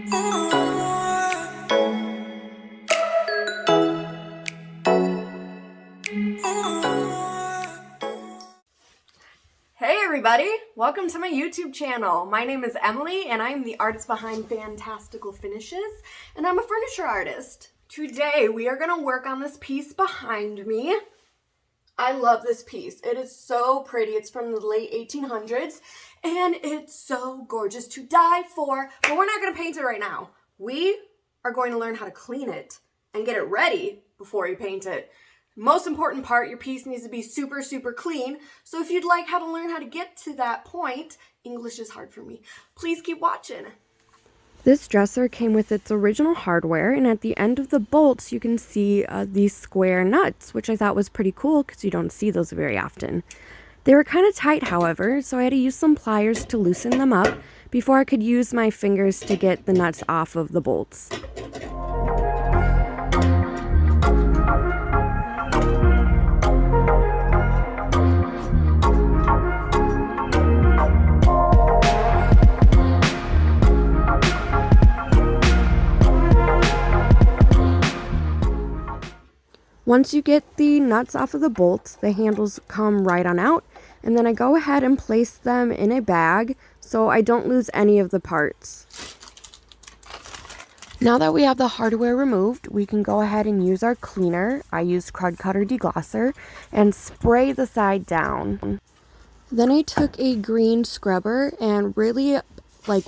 Hey everybody, welcome to my YouTube channel. My name is Emily and I'm the artist behind Fantastical Finishes and I'm a furniture artist. Today we are going to work on this piece behind me. I love this piece. It is so pretty. It's from the late 1800s and it's so gorgeous to die for, but we're not going to paint it right now. We are going to learn how to clean it and get it ready before you paint it. Most important part, your piece needs to be super, super clean. So if you'd like how to learn how to get to that point, English is hard for me, please keep watching. This dresser came with its original hardware, and at the end of the bolts you can see these square nuts, which I thought was pretty cool because you don't see those very often. They were kind of tight, however, so I had to use some pliers to loosen them up before I could use my fingers to get the nuts off of the bolts. Once you get the nuts off of the bolts, the handles come right on out, and then I go ahead and place them in a bag so I don't lose any of the parts. Now that we have the hardware removed, we can go ahead and use our cleaner. I used Crud Cutter Deglosser and spray the side down. Then I took a green scrubber and really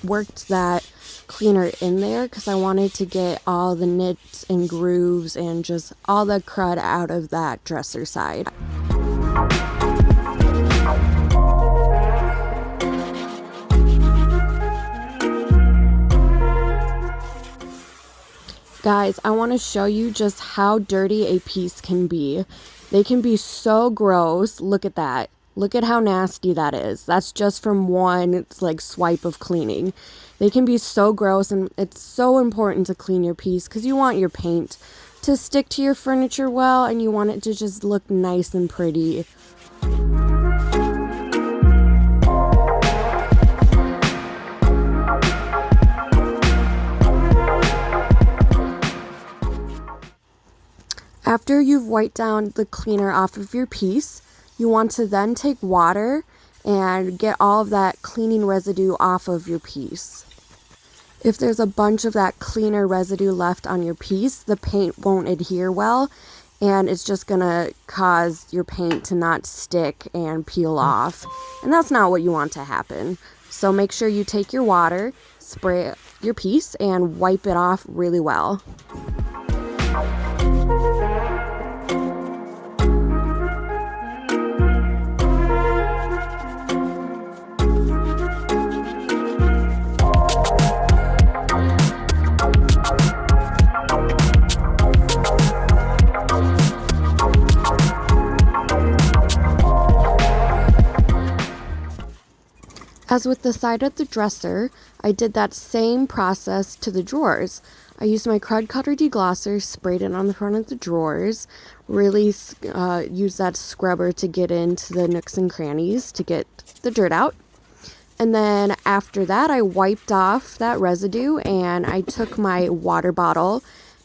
worked that cleaner in there because I wanted to get all the nits and grooves and just all the crud out of that dresser side. Guys, I want to show you just how dirty a piece can be. They can be so gross. Look at that. Look at how nasty that is. That's just from one swipe of cleaning. They can be so gross, and it's so important to clean your piece because you want your paint to stick to your furniture well and you want it to just look nice and pretty. After you've wiped down the cleaner off of your piece, you want to then take water and get all of that cleaning residue off of your piece. If there's a bunch of that cleaner residue left on your piece, the paint won't adhere well, and it's just gonna cause your paint to not stick and peel off. And that's not what you want to happen. So make sure you take your water, spray your piece, and wipe it off really well. As with the side of the dresser, I did that same process to the drawers. I used my Crud Cutter Deglosser, sprayed it on the front of the drawers, really used that scrubber to get into the nooks and crannies to get the dirt out. And then after that, I wiped off that residue and I took my water bottle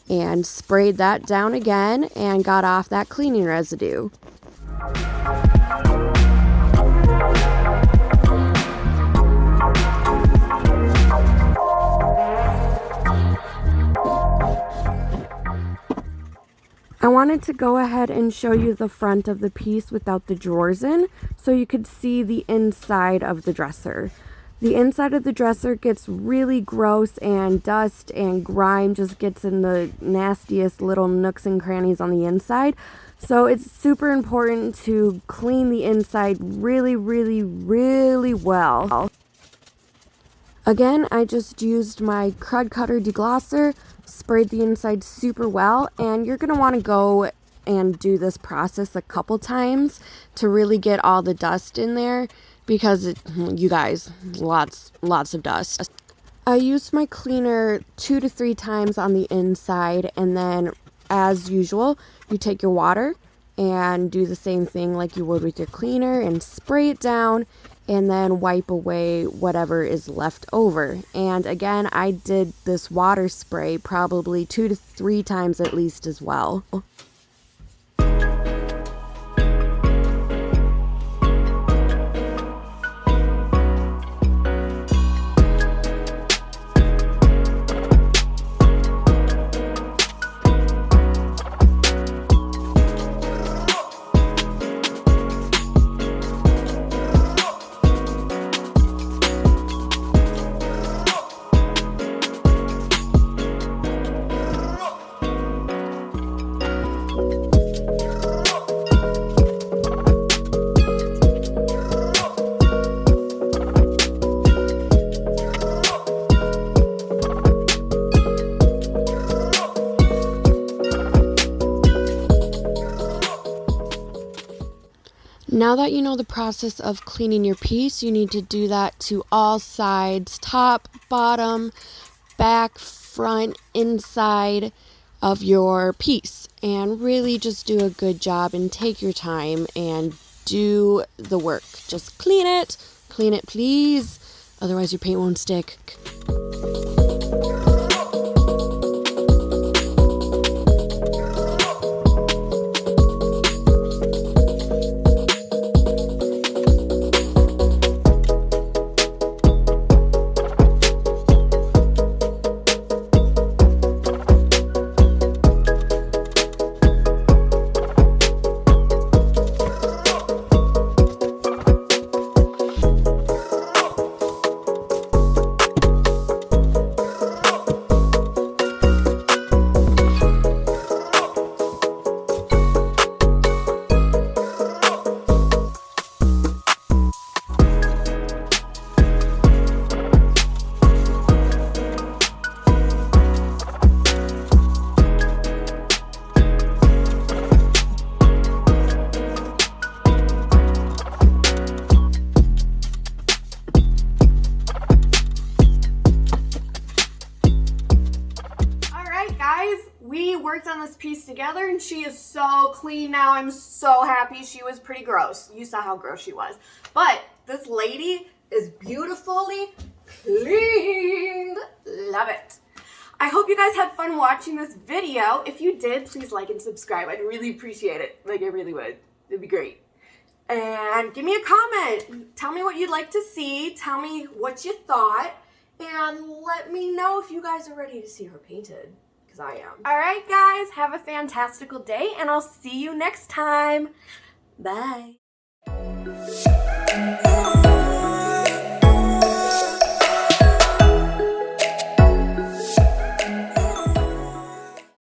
and sprayed that down again and got off that cleaning residue. I wanted to go ahead and show you the front of the piece without the drawers in so you could see the inside of the dresser. The inside of the dresser gets really gross and dust and grime just gets in the nastiest little nooks and crannies on the inside. So it's super important to clean the inside really, really, really well. Again, I just used my Crud Cutter Deglosser, sprayed the inside super well, and you're going to want to go and do this process a couple times to really get all the dust in there because you guys, lots of dust. I used my cleaner 2 to 3 times on the inside, and then as usual, you take your water and do the same thing like you would with your cleaner and spray it down and then wipe away whatever is left over. And again, I did this water spray probably 2 to 3 times at least as well. Now that you know the process of cleaning your piece, you need to do that to all sides, top, bottom, back, front, inside of your piece. And really just do a good job and take your time and do the work. Just clean it please, otherwise your paint won't stick. We worked on this piece together and she is so clean now. I'm so happy. She was pretty gross. You saw how gross she was. But this lady is beautifully cleaned. Love it. I hope you guys had fun watching this video. If you did, please like and subscribe. I'd really appreciate it. Like, I really would. It'd be great. And give me a comment. Tell me what you'd like to see. Tell me what you thought. And let me know if you guys are ready to see her painted. I am. All right, guys, have a fantastical day, and I'll see you next time. Bye.